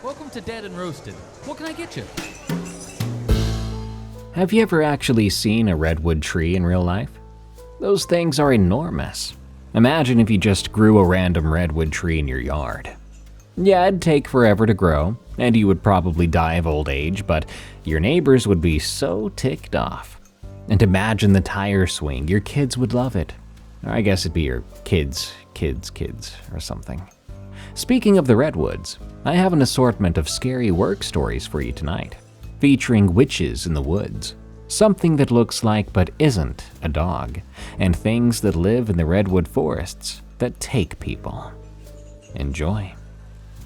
Welcome to Dead and Roasted. What can I get you? Have you ever actually seen a redwood tree in real life? Those things are enormous. Imagine if you just grew a random redwood tree in your yard. Yeah, it'd take forever to grow, and you would probably die of old age, but your neighbors would be so ticked off. And imagine the tire swing, your kids would love it. Or I guess it'd be your kids, or something. Speaking of the redwoods, I have an assortment of scary work stories for you tonight, featuring witches in the woods, something that looks like but isn't a dog, and things that live in the redwood forests that take people. Enjoy.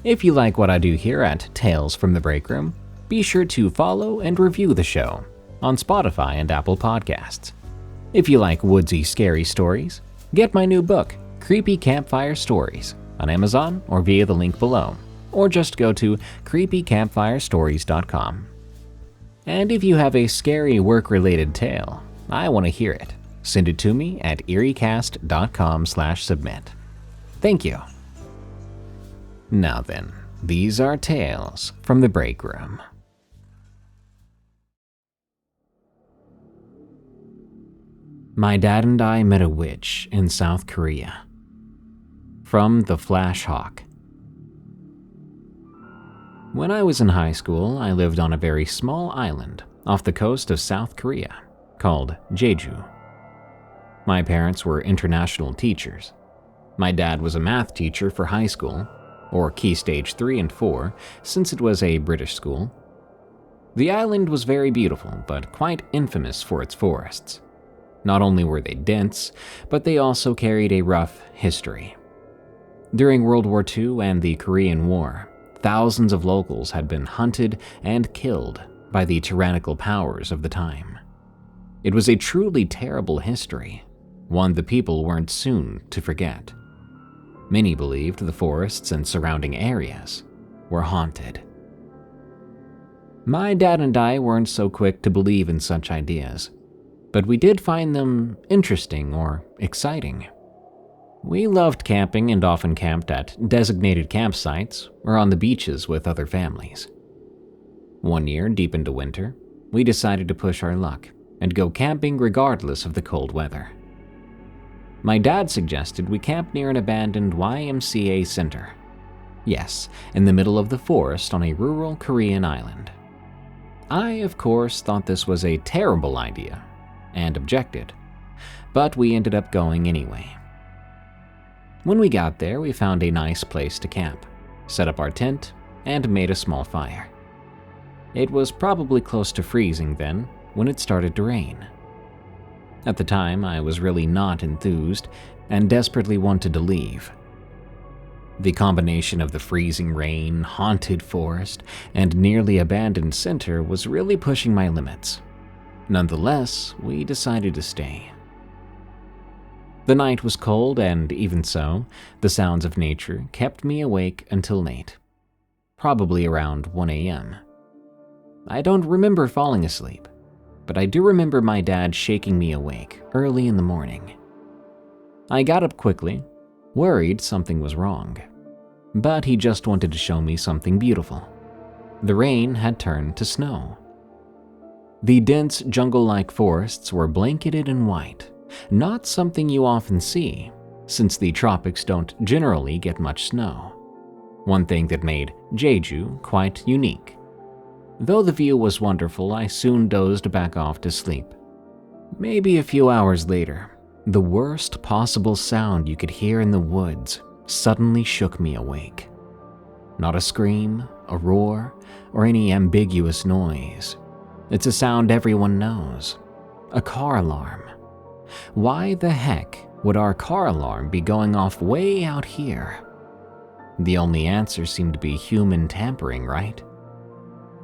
If you like what I do here at Tales from the Break Room, be sure to follow and review the show on Spotify and Apple Podcasts. If you like woodsy scary stories, get my new book, Creepy Campfire Stories, on Amazon or via the link below, or just go to creepycampfirestories.com. And if you have a scary work-related tale, I want to hear it. Send it to me at eriecast.com/submit. Thank you. Now then, these are tales from the break room. My dad and I met a witch in South Korea. From TheFlashhawk. When I was in high school, I lived on a very small island off the coast of South Korea called Jeju. My parents were international teachers. My dad was a math teacher for high school, or Key Stage 3 and 4, since it was a British school. The island was very beautiful, but quite infamous for its forests. Not only were they dense, but they also carried a rough history. During World War II and the Korean War, thousands of locals had been hunted and killed by the tyrannical powers of the time. It was a truly terrible history, one the people weren't soon to forget. Many believed the forests and surrounding areas were haunted. My dad and I weren't so quick to believe in such ideas, but we did find them interesting or exciting. We loved camping and often camped at designated campsites or on the beaches with other families. One year, deep into winter, we decided to push our luck and go camping regardless of the cold weather. My dad suggested we camp near an abandoned YMCA center. Yes, in the middle of the forest on a rural Korean island. I, of course, thought this was a terrible idea and objected, but we ended up going anyway. When we got there, we found a nice place to camp, set up our tent, and made a small fire. It was probably close to freezing then when it started to rain. At the time, I was really not enthused and desperately wanted to leave. The combination of the freezing rain, haunted forest, and nearly abandoned center was really pushing my limits. Nonetheless, we decided to stay. The night was cold, and even so, the sounds of nature kept me awake until late, probably around 1 a.m. I don't remember falling asleep, but I do remember my dad shaking me awake early in the morning. I got up quickly, worried something was wrong, but he just wanted to show me something beautiful. The rain had turned to snow. The dense jungle-like forests were blanketed in white, not something you often see, since the tropics don't generally get much snow. One thing that made Jeju quite unique. Though the view was wonderful, I soon dozed back off to sleep. Maybe a few hours later, the worst possible sound you could hear in the woods suddenly shook me awake. Not a scream, a roar, or any ambiguous noise. It's a sound everyone knows. A car alarm. Why the heck would our car alarm be going off way out here? The only answer seemed to be human tampering, right?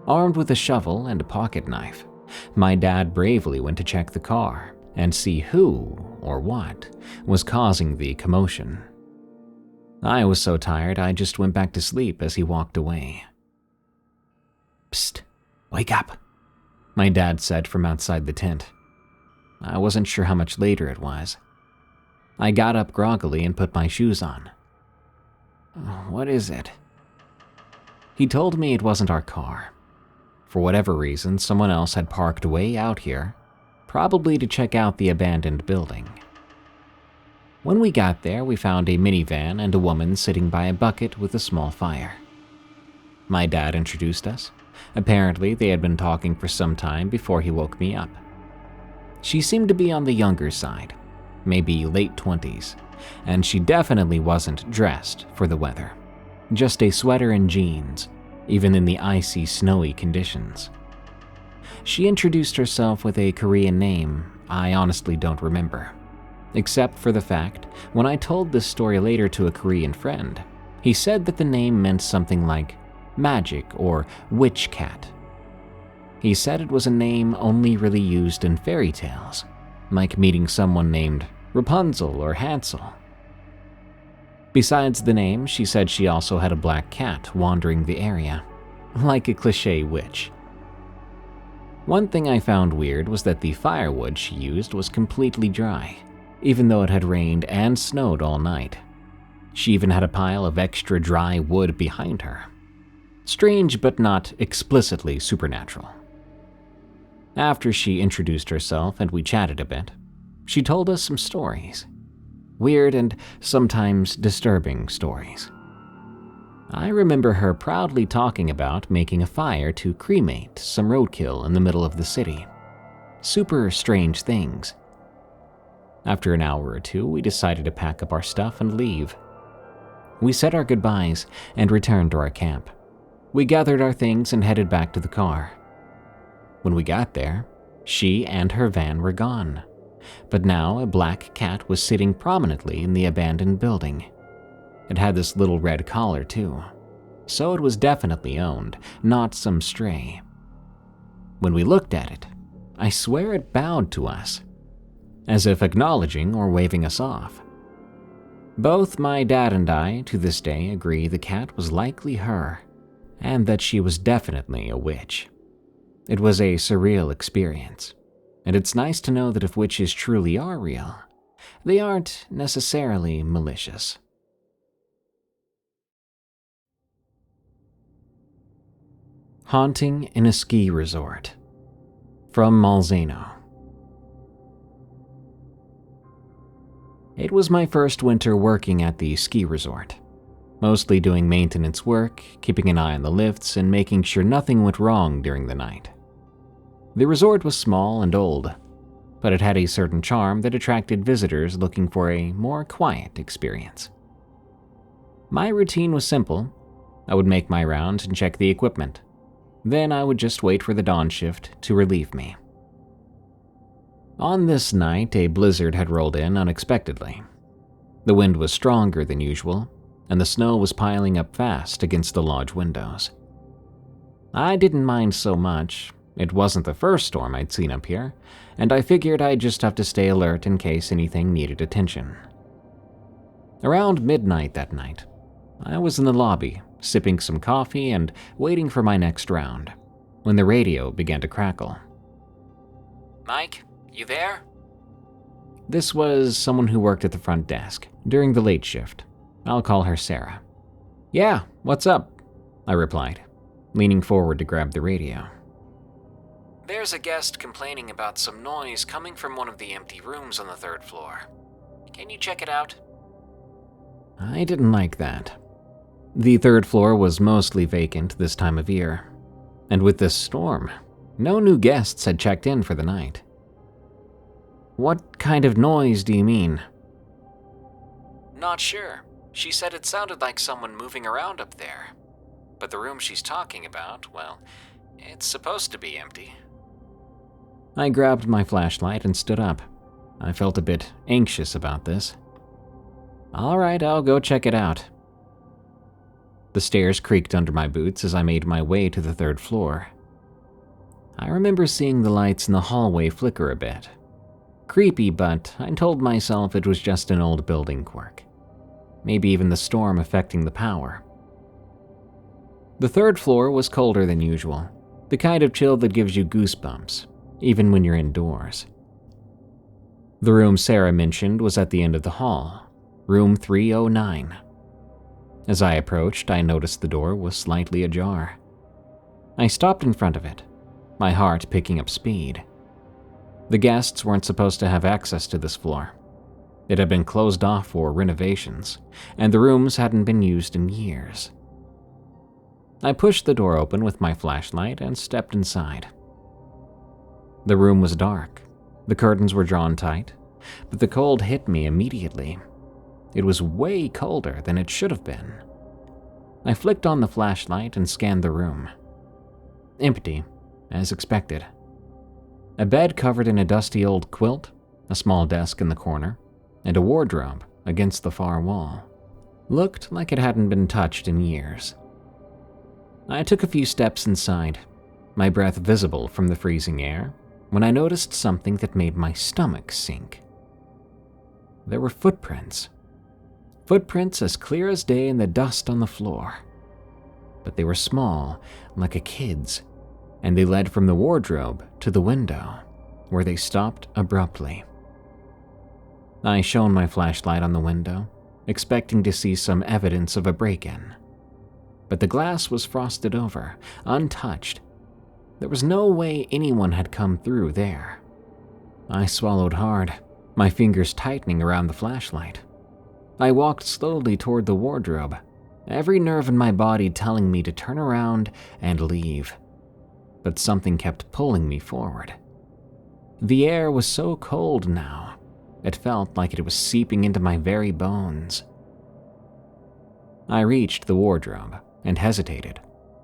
Armed with a shovel and a pocket knife, my dad bravely went to check the car and see who or what was causing the commotion. I was so tired I just went back to sleep as he walked away. "Psst, wake up," my dad said from outside the tent. I wasn't sure how much later it was. I got up groggily and put my shoes on. "What is it?" He told me it wasn't our car. For whatever reason, someone else had parked way out here, probably to check out the abandoned building. When we got there, we found a minivan and a woman sitting by a bucket with a small fire. My dad introduced us. Apparently, they had been talking for some time before he woke me up. She seemed to be on the younger side, maybe late 20s, and she definitely wasn't dressed for the weather. Just a sweater and jeans, even in the icy, snowy conditions. She introduced herself with a Korean name I honestly don't remember, except for the fact when I told this story later to a Korean friend, he said that the name meant something like magic or witch cat. He said it was a name only really used in fairy tales, like meeting someone named Rapunzel or Hansel. Besides the name, she said she also had a black cat wandering the area, like a cliché witch. One thing I found weird was that the firewood she used was completely dry, even though it had rained and snowed all night. She even had a pile of extra dry wood behind her. Strange, but not explicitly supernatural. After she introduced herself and we chatted a bit, she told us some stories. Weird and sometimes disturbing stories. I remember her proudly talking about making a fire to cremate some roadkill in the middle of the city. Super strange things. After an hour or two, we decided to pack up our stuff and leave. We said our goodbyes and returned to our camp. We gathered our things and headed back to the car. When we got there, she and her van were gone, but now a black cat was sitting prominently in the abandoned building. It had this little red collar too, so it was definitely owned, not some stray. When we looked at it, I swear it bowed to us, as if acknowledging or waving us off. Both my dad and I, to this day, agree the cat was likely her, and that she was definitely a witch. It was a surreal experience, and it's nice to know that if witches truly are real, they aren't necessarily malicious. Haunting in a ski resort. From Malzeno. It was my first winter working at the ski resort, mostly doing maintenance work, keeping an eye on the lifts, and making sure nothing went wrong during the night. The resort was small and old, but it had a certain charm that attracted visitors looking for a more quiet experience. My routine was simple. I would make my rounds and check the equipment. Then I would just wait for the dawn shift to relieve me. On this night, a blizzard had rolled in unexpectedly. The wind was stronger than usual, and the snow was piling up fast against the lodge windows. I didn't mind so much. It wasn't the first storm I'd seen up here, and I figured I'd just have to stay alert in case anything needed attention. Around midnight that night, I was in the lobby, sipping some coffee and waiting for my next round, when the radio began to crackle. "Mike, you there?" This was someone who worked at the front desk during the late shift. I'll call her Sarah. "Yeah, what's up?" I replied, leaning forward to grab the radio. "There's a guest complaining about some noise coming from one of the empty rooms on the 3rd floor. Can you check it out?" I didn't like that. The 3rd floor was mostly vacant this time of year, and with this storm, no new guests had checked in for the night. "What kind of noise do you mean?" "Not sure. She said it sounded like someone moving around up there. But the room she's talking about, well, it's supposed to be empty." I grabbed my flashlight and stood up. I felt a bit anxious about this. "All right, I'll go check it out." The stairs creaked under my boots as I made my way to the 3rd floor. I remember seeing the lights in the hallway flicker a bit. Creepy, but I told myself it was just an old building quirk. Maybe even the storm affecting the power. The 3rd floor was colder than usual, the kind of chill that gives you goosebumps, even when you're indoors. The room Sarah mentioned was at the end of the hall, room 309. As I approached, I noticed the door was slightly ajar. I stopped in front of it, my heart picking up speed. The guests weren't supposed to have access to this floor. It had been closed off for renovations, and the rooms hadn't been used in years. I pushed the door open with my flashlight and stepped inside. The room was dark. The curtains were drawn tight, but the cold hit me immediately. It was way colder than it should have been. I flicked on the flashlight and scanned the room. Empty, as expected. A bed covered in a dusty old quilt, a small desk in the corner, and a wardrobe against the far wall. Looked like it hadn't been touched in years. I took a few steps inside, my breath visible from the freezing air, when I noticed something that made my stomach sink. There were footprints. Footprints as clear as day in the dust on the floor. But they were small, like a kid's, and they led from the wardrobe to the window, where they stopped abruptly. I shone my flashlight on the window, expecting to see some evidence of a break-in. But the glass was frosted over, untouched. There was no way anyone had come through there. I swallowed hard, my fingers tightening around the flashlight. I walked slowly toward the wardrobe, every nerve in my body telling me to turn around and leave. But something kept pulling me forward. The air was so cold now, it felt like it was seeping into my very bones. I reached the wardrobe and hesitated,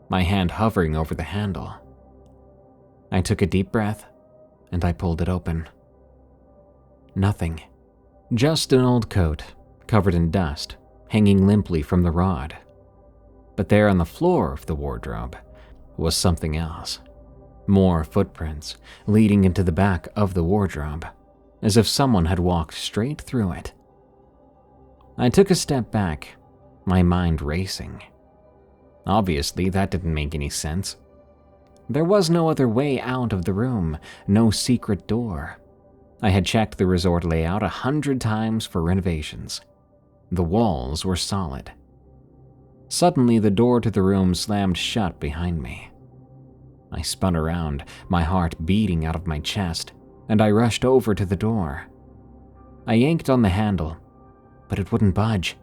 my hand hovering over the handle. I took a deep breath, and I pulled it open. Nothing. Just an old coat, covered in dust, hanging limply from the rod. But there on the floor of the wardrobe was something else. More footprints leading into the back of the wardrobe, as if someone had walked straight through it. I took a step back, my mind racing. Obviously, that didn't make any sense. There was no other way out of the room, no secret door. I had checked the resort layout 100 times for renovations. The walls were solid. Suddenly, the door to the room slammed shut behind me. I spun around, my heart beating out of my chest, and I rushed over to the door. I yanked on the handle, but it wouldn't budge.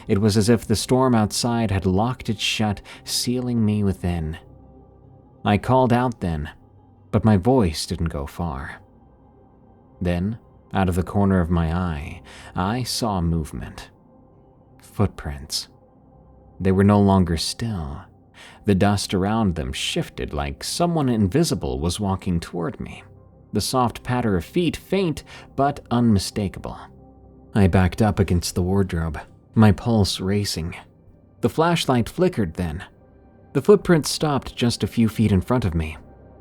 It was as if the storm outside had locked it shut, sealing me within. I called out then, but my voice didn't go far. Then, out of the corner of my eye, I saw movement. Footprints. They were no longer still. The dust around them shifted like someone invisible was walking toward me. The soft patter of feet faint but unmistakable. I backed up against the wardrobe, my pulse racing. The flashlight flickered then. The footprints stopped just a few feet in front of me,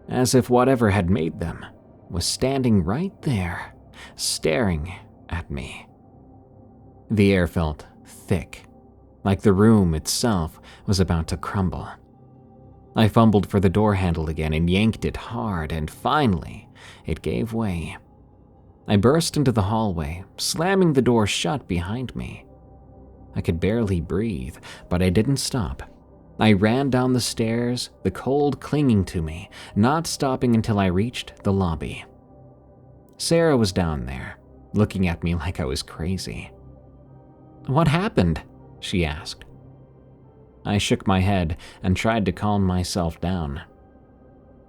as if whatever had made them was standing right there, staring at me. The air felt thick, like the room itself was about to crumble. I fumbled for the door handle again and yanked it hard, and finally, it gave way. I burst into the hallway, slamming the door shut behind me. I could barely breathe, but I didn't stop. I ran down the stairs, the cold clinging to me, not stopping until I reached the lobby. Sarah was down there, looking at me like I was crazy. "What happened?" she asked. I shook my head and tried to calm myself down.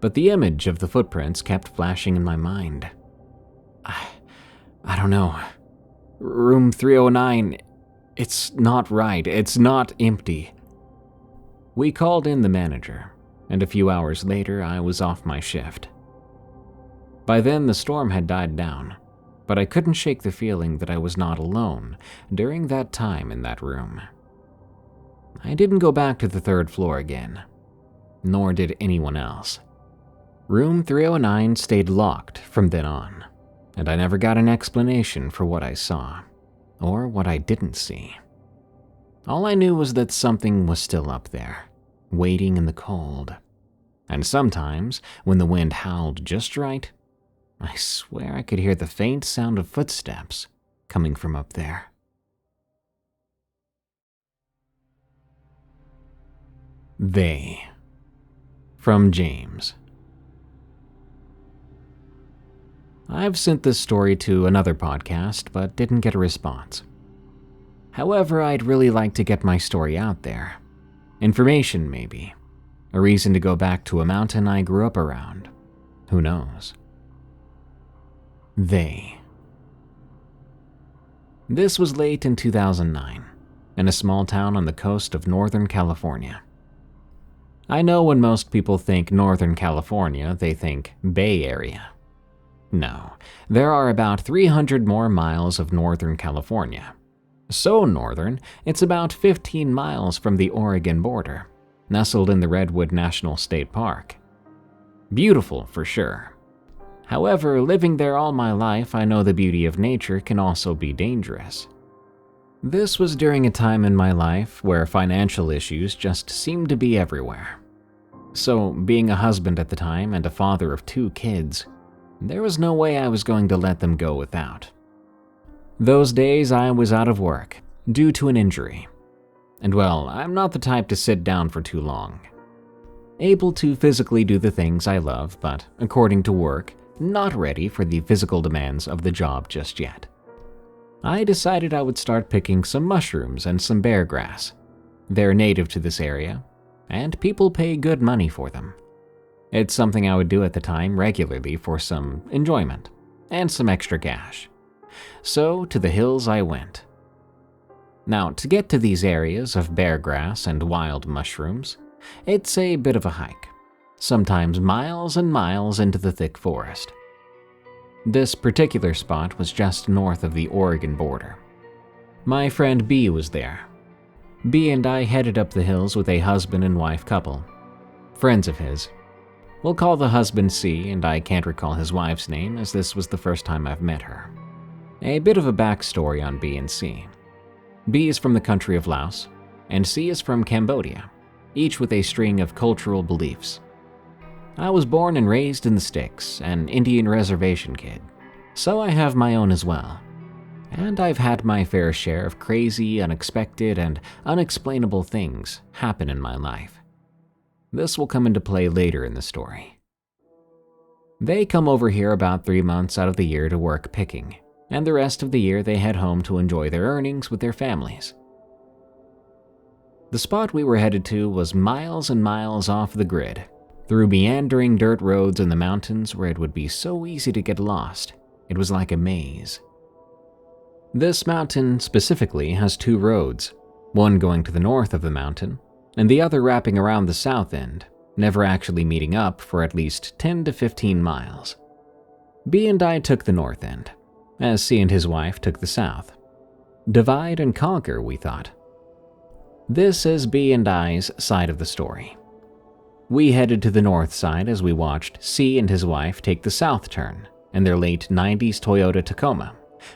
But the image of the footprints kept flashing in my mind. I don't know. Room 309, it's not right. It's not empty. We called in the manager, and a few hours later I was off my shift. By then the storm had died down, but I couldn't shake the feeling that I was not alone during that time in that room. I didn't go back to the 3rd floor again, nor did anyone else. Room 309 stayed locked from then on, and I never got an explanation for what I saw, or what I didn't see. All I knew was that something was still up there, waiting in the cold. And sometimes, when the wind howled just right, I swear I could hear the faint sound of footsteps coming from up there. They. From James. I've sent this story to another podcast, but didn't get a response. However, I'd really like to get my story out there. Information, maybe. A reason to go back to a mountain I grew up around. Who knows? They. This was late in 2009, in a small town on the coast of Northern California. I know when most people think Northern California, they think Bay Area. No, there are about 300 more miles of Northern California. So northern, it's about 15 miles from the Oregon border, nestled in the Redwood National State Park. Beautiful for sure. However, living there all my life, I know the beauty of nature can also be dangerous. This was during a time in my life where financial issues just seemed to be everywhere. So, being a husband at the time and a father of 2 kids, there was no way I was going to let them go without. Those days I was out of work, due to an injury. And well, I'm not the type to sit down for too long. Able to physically do the things I love, but according to work, not ready for the physical demands of the job just yet. I decided I would start picking some mushrooms and some bear grass. They're native to this area, and people pay good money for them. It's something I would do at the time regularly for some enjoyment and some extra cash. So to the hills I went. Now, to get to these areas of bear grass and wild mushrooms, it's a bit of a hike, sometimes miles and miles into the thick forest. This particular spot was just north of the Oregon border. My friend B was there. B and I headed up the hills with a husband and wife couple, friends of his. We'll call the husband C, and I can't recall his wife's name as this was the first time I've met her. A bit of a backstory on B and C. B is from the country of Laos, and C is from Cambodia, each with a string of cultural beliefs. I was born and raised in the sticks, an Indian reservation kid, so I have my own as well. And I've had my fair share of crazy, unexpected, and unexplainable things happen in my life. This will come into play later in the story. They come over here about 3 months out of the year to work picking, and the rest of the year they head home to enjoy their earnings with their families. The spot we were headed to was miles and miles off the grid, through meandering dirt roads in the mountains where it would be so easy to get lost. It was like a maze. This mountain specifically has 2 roads, one going to the north of the mountain, and the other wrapping around the south end, never actually meeting up for at least 10 to 15 miles. B and I took the north end, as C and his wife took the south. Divide and conquer, we thought. This is B and I's side of the story. We headed to the north side as we watched C and his wife take the south turn in their late 90s Toyota Tacoma,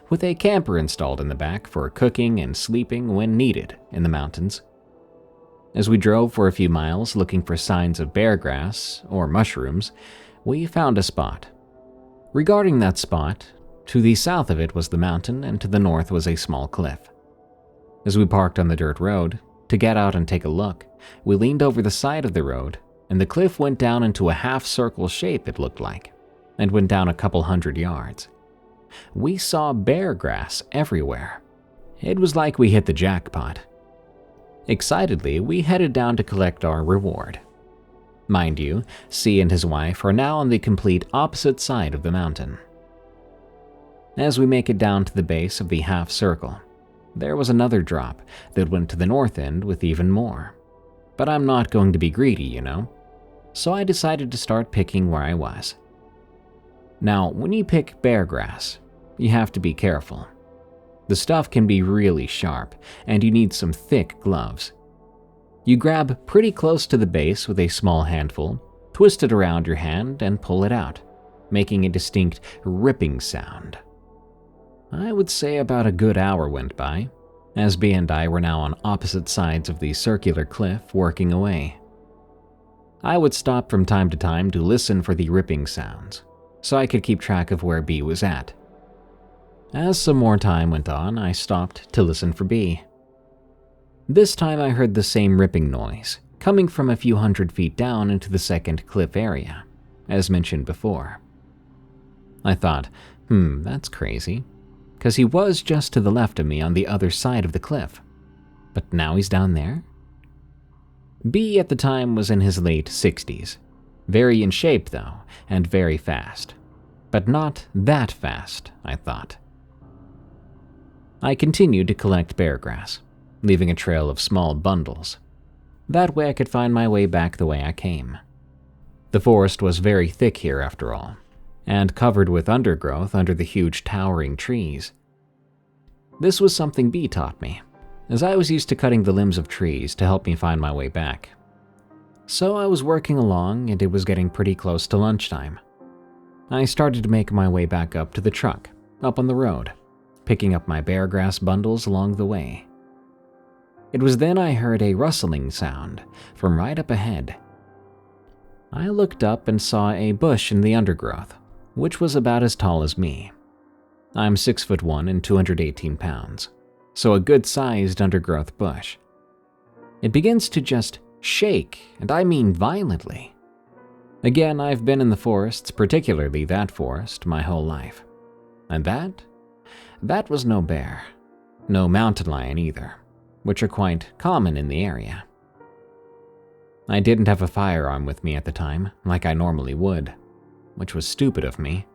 with a camper installed in the back for cooking and sleeping when needed in the mountains. As we drove for a few miles looking for signs of bear grass or mushrooms, we found a spot. Regarding that spot, to the south of it was the mountain and to the north was a small cliff. As we parked on the dirt road, to get out and take a look, we leaned over the side of the road and the cliff went down into a half-circle shape, it looked like, and went down a couple 100 yards. We saw bear grass everywhere. It was like we hit the jackpot. Excitedly, we headed down to collect our reward. Mind you, C and his wife are now on the complete opposite side of the mountain. As we make it down to the base of the half-circle, there was another drop that went to the north end with even more. But I'm not going to be greedy, you know. So I decided to start picking where I was. Now, when you pick bear grass, you have to be careful. The stuff can be really sharp, and you need some thick gloves. You grab pretty close to the base with a small handful, twist it around your hand, and pull it out, making a distinct ripping sound. I would say about a good hour went by, as B and I were now on opposite sides of the circular cliff working away. I would stop from time to time to listen for the ripping sounds, so I could keep track of where B was at. As some more time went on, I stopped to listen for B. This time I heard the same ripping noise, coming from a few hundred feet down into the second cliff area, as mentioned before. I thought, that's crazy, because he was just to the left of me on the other side of the cliff. But now he's down there? B at the time was in his late 60s. Very in shape though, and very fast. But not that fast, I thought. I continued to collect bear grass, leaving a trail of small bundles. That way I could find my way back the way I came. The forest was very thick here after all, and covered with undergrowth under the huge towering trees. This was something B taught me, as I was used to cutting the limbs of trees to help me find my way back. So I was working along and it was getting pretty close to lunchtime. I started to make my way back up to the truck, up on the road, picking up my bear grass bundles along the way. It was then I heard a rustling sound from right up ahead. I looked up and saw a bush in the undergrowth, which was about as tall as me. I'm 6'1" and 218 pounds, so a good-sized undergrowth bush. It begins to just shake, and I mean violently. Again, I've been in the forests, particularly that forest, my whole life. And that was no bear. No mountain lion either, which are quite common in the area. I didn't have a firearm with me at the time, like I normally would, which was stupid of me.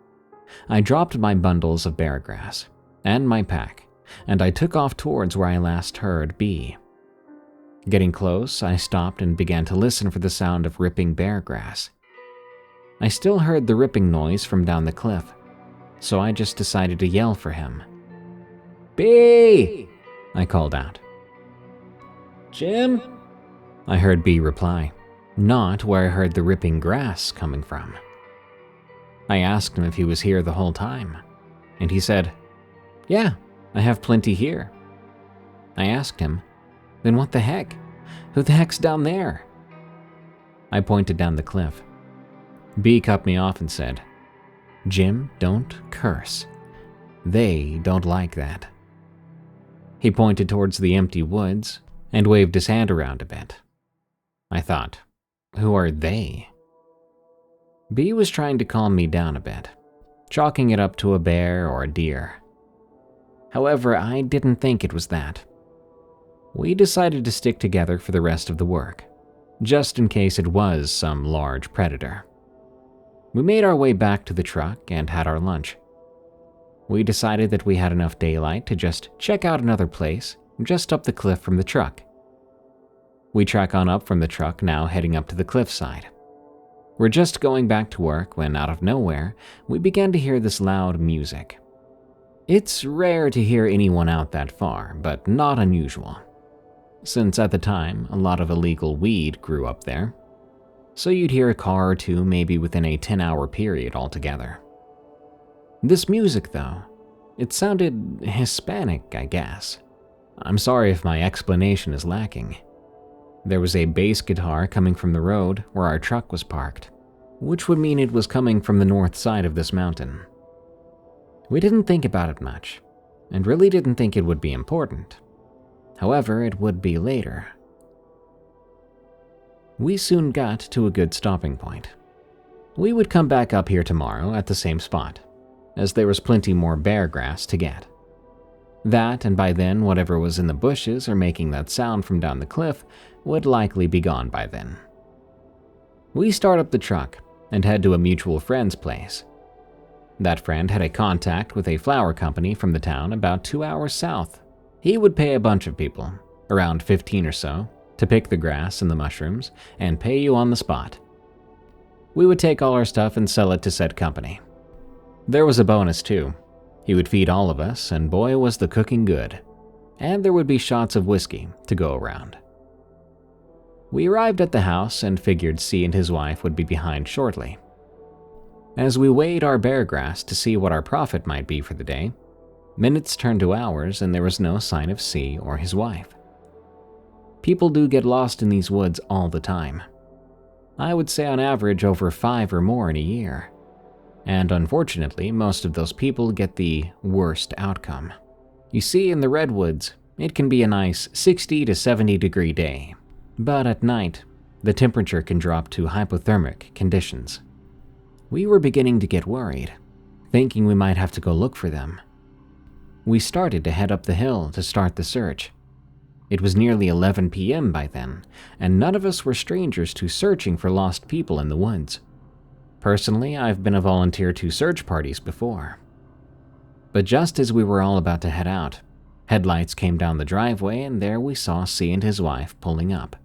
I dropped my bundles of bear grass and my pack, and I took off towards where I last heard B. Getting close, I stopped and began to listen for the sound of ripping bear grass. I still heard the ripping noise from down the cliff, so I just decided to yell for him. "B!" I called out. "Jim?" I heard B reply, not where I heard the ripping grass coming from. I asked him if he was here the whole time, and he said, "Yeah, I have plenty here." I asked him, "Then what the heck? Who the heck's down there?" I pointed down the cliff. B cut me off and said, "Jim, don't curse. They don't like that." He pointed towards the empty woods and waved his hand around a bit. I thought, who are they? B was trying to calm me down a bit, chalking it up to a bear or a deer. However, I didn't think it was that. We decided to stick together for the rest of the work, just in case it was some large predator. We made our way back to the truck and had our lunch. We decided that we had enough daylight to just check out another place just up the cliff from the truck. We trek on up from the truck, now heading up to the cliffside. We're just going back to work when, out of nowhere, we began to hear this loud music. It's rare to hear anyone out that far, but not unusual, since at the time, a lot of illegal weed grew up there. So you'd hear a car or two maybe within a 10-hour period altogether. This music, though, it sounded Hispanic, I guess. I'm sorry if my explanation is lacking. There was a bass guitar coming from the road where our truck was parked, which would mean it was coming from the north side of this mountain. We didn't think about it much, and really didn't think it would be important. However, it would be later. We soon got to a good stopping point. We would come back up here tomorrow at the same spot, as there was plenty more bear grass to get. That, and by then whatever was in the bushes or making that sound from down the cliff would likely be gone by then. We start up the truck and head to a mutual friend's place. That friend had a contact with a flower company from the town about 2 hours south. He would pay a bunch of people, around 15 or so, to pick the grass and the mushrooms and pay you on the spot. We would take all our stuff and sell it to said company. There was a bonus too. He would feed all of us, and boy was the cooking good. And there would be shots of whiskey to go around. We arrived at the house and figured C and his wife would be behind shortly. As we weighed our bear grass to see what our profit might be for the day, minutes turned to hours and there was no sign of C or his wife. People do get lost in these woods all the time. I would say on average over 5 or more in a year. And unfortunately, most of those people get the worst outcome. You see, in the redwoods, it can be a nice 60 to 70 degree day, but at night, the temperature can drop to hypothermic conditions. We were beginning to get worried, thinking we might have to go look for them. We started to head up the hill to start the search. It was nearly 11 p.m. by then, and none of us were strangers to searching for lost people in the woods. Personally, I've been a volunteer to search parties before. But just as we were all about to head out, headlights came down the driveway, and there we saw C and his wife pulling up.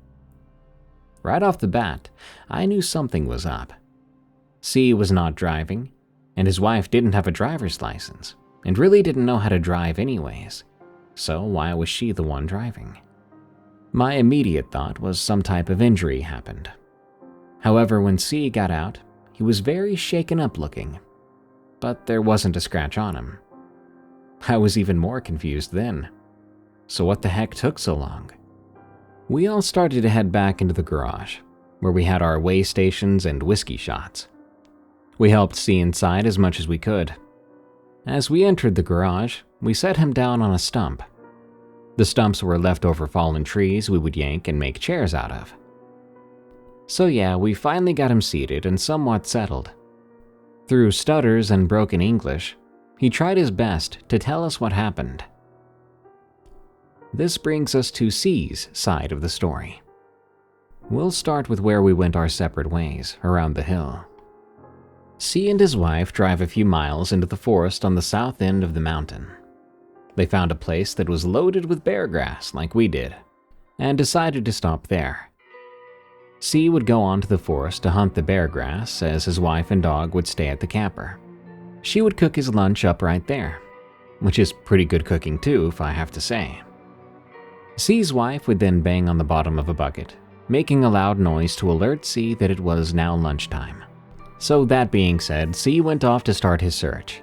Right off the bat, I knew something was up. C was not driving, and his wife didn't have a driver's license, and really didn't know how to drive anyways. So why was she the one driving? My immediate thought was some type of injury happened. However, when C got out, he was very shaken up looking, but there wasn't a scratch on him. I was even more confused then. So what the heck took so long? We all started to head back into the garage, where we had our way stations and whiskey shots. We helped C inside as much as we could. As we entered the garage, we set him down on a stump. The stumps were leftover fallen trees we would yank and make chairs out of. So yeah, we finally got him seated and somewhat settled. Through stutters and broken English, he tried his best to tell us what happened. This brings us to C's side of the story. We'll start with where we went our separate ways, around the hill. C and his wife drive a few miles into the forest on the south end of the mountain. They found a place that was loaded with bear grass like we did, and decided to stop there. C would go on to the forest to hunt the bear grass, as his wife and dog would stay at the camper. She would cook his lunch up right there, which is pretty good cooking too, if I have to say. C's wife would then bang on the bottom of a bucket, making a loud noise to alert C that it was now lunchtime. So that being said, C went off to start his search.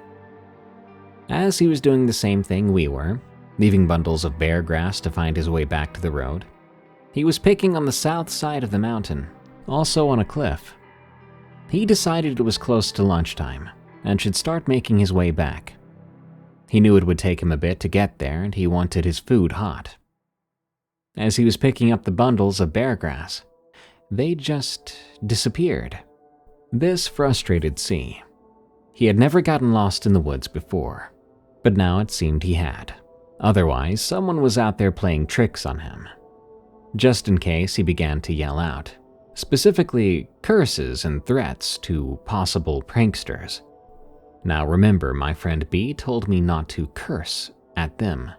As he was doing the same thing we were, leaving bundles of bear grass to find his way back to the road, he was picking on the south side of the mountain, also on a cliff. He decided it was close to lunchtime and should start making his way back. He knew it would take him a bit to get there, and he wanted his food hot. As he was picking up the bundles of bear grass, they just disappeared. This frustrated C. He had never gotten lost in the woods before, but now it seemed he had. Otherwise, someone was out there playing tricks on him. Just in case, he began to yell out, specifically curses and threats to possible pranksters. Now remember, my friend B told me not to curse at them,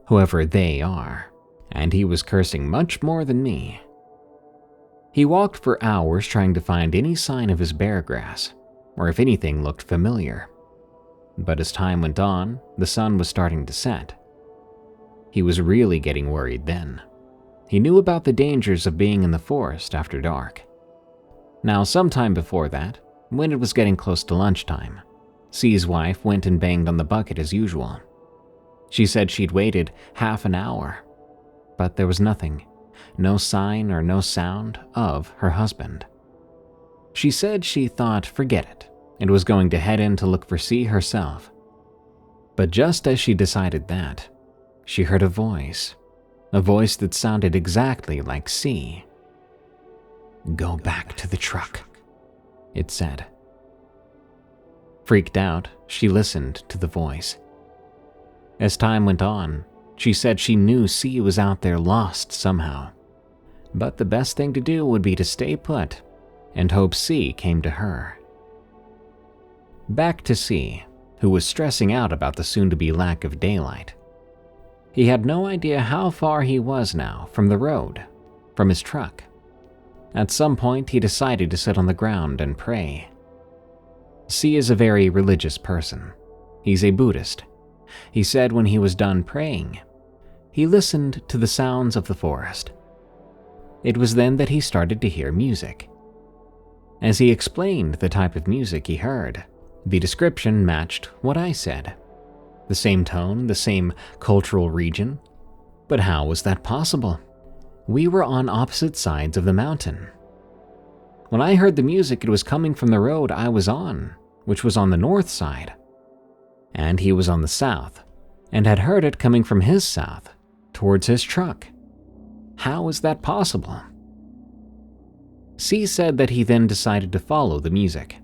whoever they are, and he was cursing much more than me. He walked for hours trying to find any sign of his bear grass, or if anything looked familiar. But as time went on, the sun was starting to set. He was really getting worried then. He knew about the dangers of being in the forest after dark. Now, sometime before that, when it was getting close to lunchtime, C's wife went and banged on the bucket as usual. She said she'd waited half an hour, but there was nothing, no sign or no sound of her husband. She said she thought forget it and was going to head in to look for C herself. But just as she decided that, she heard a voice that sounded exactly like C. "Go back to the truck," it said. Freaked out, she listened to the voice. As time went on, she said she knew C was out there lost somehow, but the best thing to do would be to stay put and hope C came to her. Back to C, who was stressing out about the soon-to-be lack of daylight. He had no idea how far he was now from the road, from his truck. At some point, he decided to sit on the ground and pray. C is a very religious person. He's a Buddhist. He said when he was done praying, he listened to the sounds of the forest. It was then that he started to hear music. As he explained the type of music he heard, the description matched what I said. The same tone, the same cultural region. But how was that possible? We were on opposite sides of the mountain. When I heard the music, it was coming from the road I was on, which was on the north side. And he was on the south, and had heard it coming from his south, towards his truck. How is that possible? C said that he then decided to follow the music.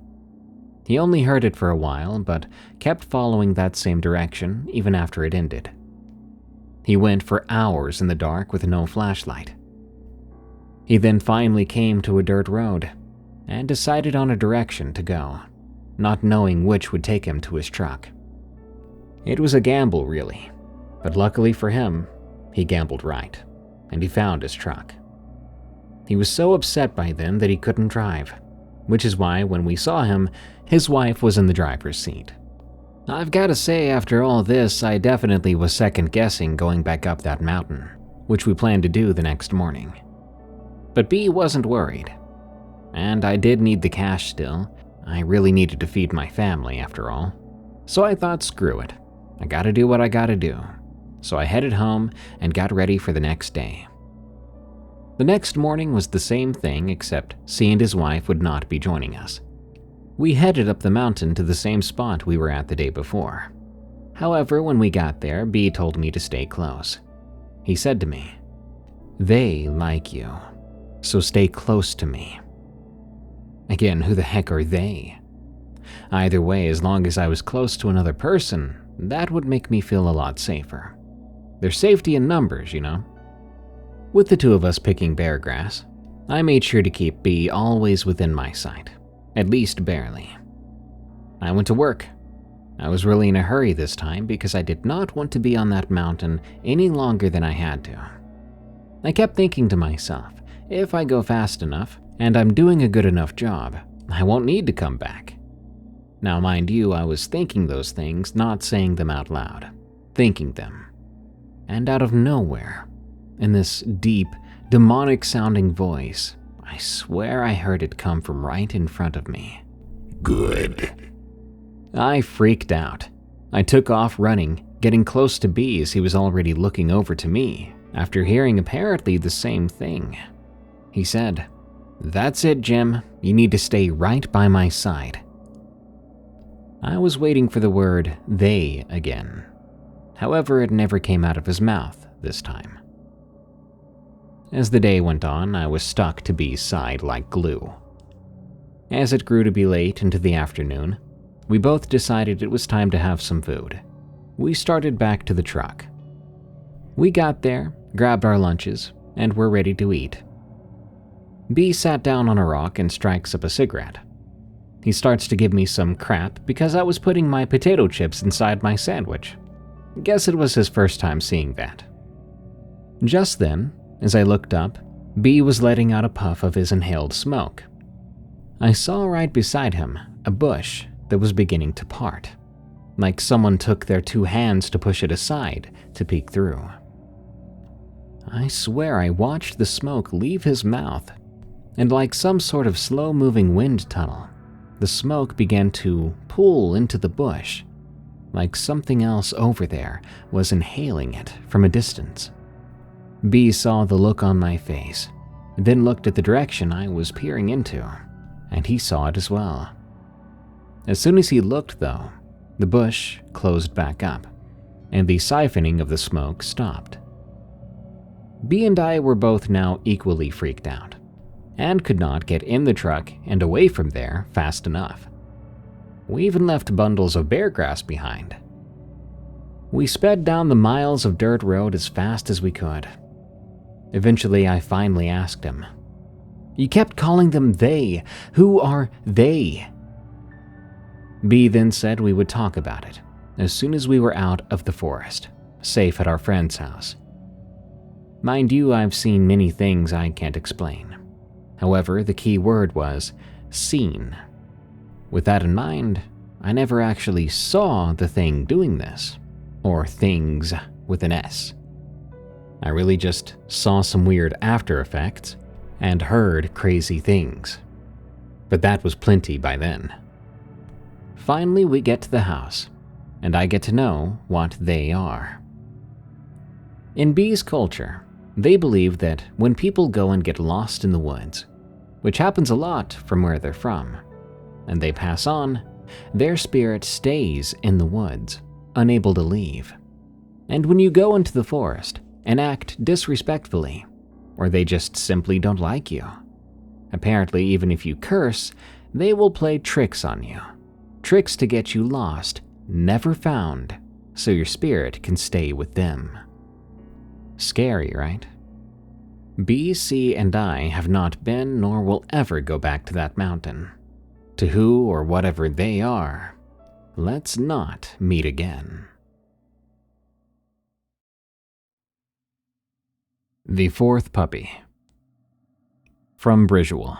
He only heard it for a while, but kept following that same direction even after it ended. He went for hours in the dark with no flashlight. He then finally came to a dirt road and decided on a direction to go, not knowing which would take him to his truck. It was a gamble, really, but luckily for him, he gambled right, and he found his truck. He was so upset by then that he couldn't drive, which is why when we saw him, his wife was in the driver's seat. I've got to say, after all this, I definitely was second-guessing going back up that mountain, which we planned to do the next morning. But B wasn't worried. And I did need the cash still. I really needed to feed my family, after all. So I thought, screw it. I gotta do what I gotta do. So I headed home and got ready for the next day. The next morning was the same thing, except C and his wife would not be joining us. We headed up the mountain to the same spot we were at the day before. However, when we got there, B told me to stay close. He said to me, "They like you, so stay close to me." Again, who the heck are they? Either way, as long as I was close to another person, that would make me feel a lot safer. There's safety in numbers, you know? With the two of us picking bear grass, I made sure to keep B always within my sight, at least barely. I went to work. I was really in a hurry this time because I did not want to be on that mountain any longer than I had to. I kept thinking to myself, if I go fast enough and I'm doing a good enough job, I won't need to come back. Now, mind you, I was thinking those things, not saying them out loud, thinking them. And out of nowhere, in this deep, demonic-sounding voice, I swear I heard it come from right in front of me. Good. I freaked out. I took off running, getting close to B as he was already looking over to me, after hearing apparently the same thing. He said, "That's it, Jim. You need to stay right by my side." I was waiting for the word "they" again. However, it never came out of his mouth this time. As the day went on, I was stuck to B's side like glue. As it grew to be late into the afternoon, we both decided it was time to have some food. We started back to the truck. We got there, grabbed our lunches, and were ready to eat. B sat down on a rock and strikes up a cigarette. He starts to give me some crap because I was putting my potato chips inside my sandwich. Guess it was his first time seeing that. Just then, as I looked up, B was letting out a puff of his inhaled smoke. I saw right beside him a bush that was beginning to part, like someone took their two hands to push it aside to peek through. I swear I watched the smoke leave his mouth, and like some sort of slow-moving wind tunnel, the smoke began to pull into the bush, like something else over there was inhaling it from a distance. B saw the look on my face, then looked at the direction I was peering into, and he saw it as well. As soon as he looked, though, the bush closed back up, and the siphoning of the smoke stopped. B and I were both now equally freaked out, and could not get in the truck and away from there fast enough. We even left bundles of bear grass behind. We sped down the miles of dirt road as fast as we could. Eventually, I finally asked him, "You kept calling them they. Who are they?" B then said we would talk about it as soon as we were out of the forest, safe at our friend's house. Mind you, I've seen many things I can't explain. However, the key word was seen. With that in mind, I never actually saw the thing doing this, or things with an S. I really just saw some weird after effects and heard crazy things. But that was plenty by then. Finally, we get to the house, and I get to know what they are. In B's culture, they believe that when people go and get lost in the woods, which happens a lot from where they're from, and they pass on, their spirit stays in the woods, unable to leave. And when you go into the forest and act disrespectfully, or they just simply don't like you, Apparently, even if you curse, they will play tricks on you. Tricks to get you lost, never found, so your spirit can stay with them. Scary, right? B, C, and I have not been nor will ever go back to that mountain. To who or whatever they are, let's not meet again. The Fourth Puppy. From Brisual.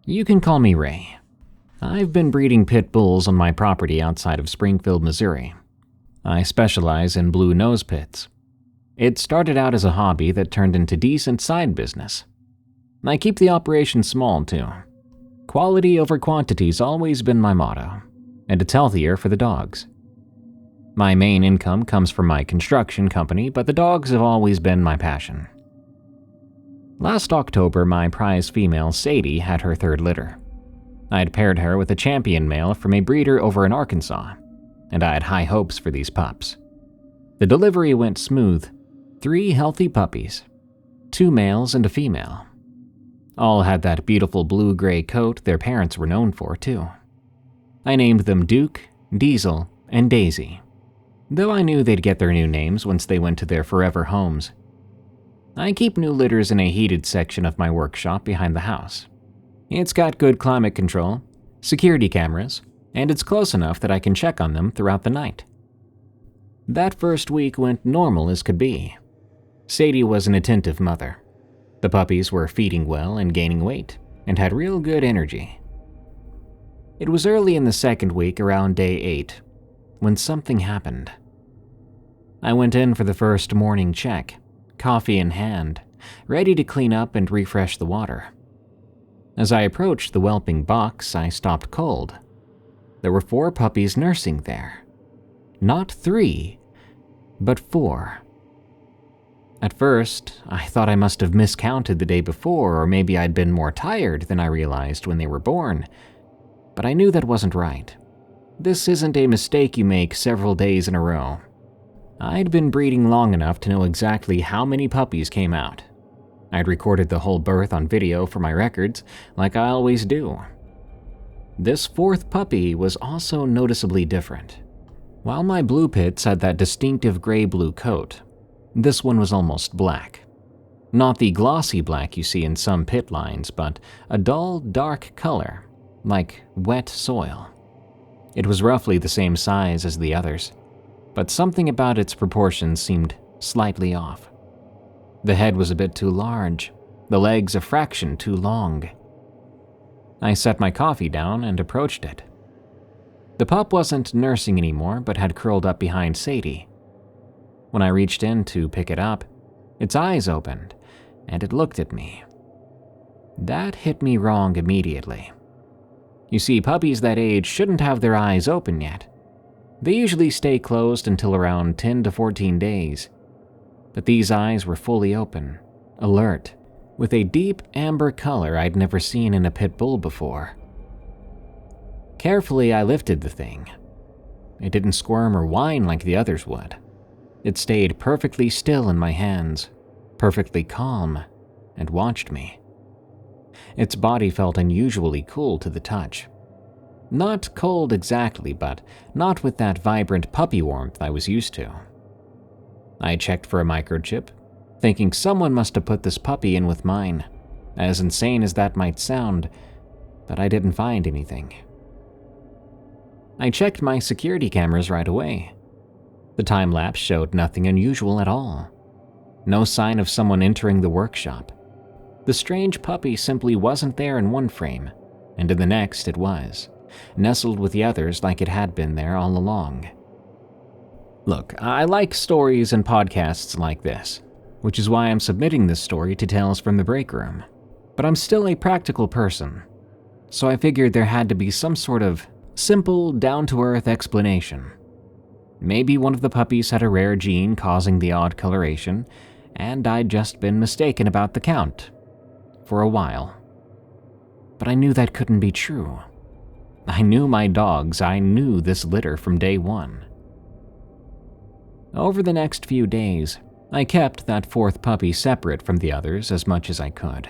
You can call me Ray. I've been breeding pit bulls on my property outside of Springfield, Missouri. I specialize in blue nose pits. It started out as a hobby that turned into decent side business. I keep the operation small too. Quality over quantity's always been my motto, and it's healthier for the dogs. My main income comes from my construction company, but the dogs have always been my passion. Last October, my prize female, Sadie, had her third litter. I had paired her with a champion male from a breeder over in Arkansas, and I had high hopes for these pups. The delivery went smooth. 3 healthy puppies, 2 males and a female. All had that beautiful blue-gray coat their parents were known for, too. I named them Duke, Diesel, and Daisy, though I knew they'd get their new names once they went to their forever homes. I keep new litters in a heated section of my workshop behind the house. It's got good climate control, security cameras, and it's close enough that I can check on them throughout the night. That first week went normal as could be. Sadie was an attentive mother. The puppies were feeding well and gaining weight, and had real good energy. It was early in the second week, around day 8, when something happened. I went in for the first morning check, coffee in hand, ready to clean up and refresh the water. As I approached the whelping box, I stopped cold. There were 4 puppies nursing there. Not 3, but 4. At first, I thought I must have miscounted the day before, or maybe I'd been more tired than I realized when they were born. But I knew that wasn't right. This isn't a mistake you make several days in a row. I'd been breeding long enough to know exactly how many puppies came out. I'd recorded the whole birth on video for my records, like I always do. This 4th puppy was also noticeably different. While my blue pits had that distinctive gray-blue coat, this one was almost black. Not the glossy black you see in some pit lines, but a dull, dark color, like wet soil. It was roughly the same size as the others, but something about its proportions seemed slightly off. The head was a bit too large, the legs a fraction too long. I set my coffee down and approached it. The pup wasn't nursing anymore, but had curled up behind Sadie. When I reached in to pick it up, its eyes opened, and it looked at me. That hit me wrong immediately. You see, puppies that age shouldn't have their eyes open yet. They usually stay closed until around 10 to 14 days. But these eyes were fully open, alert, with a deep amber color I'd never seen in a pit bull before. Carefully, I lifted the thing. It didn't squirm or whine like the others would. It stayed perfectly still in my hands, perfectly calm, and watched me. Its body felt unusually cool to the touch. Not cold exactly, but not with that vibrant puppy warmth I was used to. I checked for a microchip, thinking someone must have put this puppy in with mine, as insane as that might sound, but I didn't find anything. I checked my security cameras right away. The time-lapse showed nothing unusual at all. No sign of someone entering the workshop. The strange puppy simply wasn't there in one frame, and in the next it was, nestled with the others like it had been there all along. Look, I like stories and podcasts like this, which is why I'm submitting this story to Tales from the Break Room. But I'm still a practical person, so I figured there had to be some sort of simple, down-to-earth explanation. Maybe one of the puppies had a rare gene causing the odd coloration, and I'd just been mistaken about the count. For a while. But I knew that couldn't be true. I knew my dogs, I knew this litter from day one. Over the next few days, I kept that fourth puppy separate from the others as much as I could,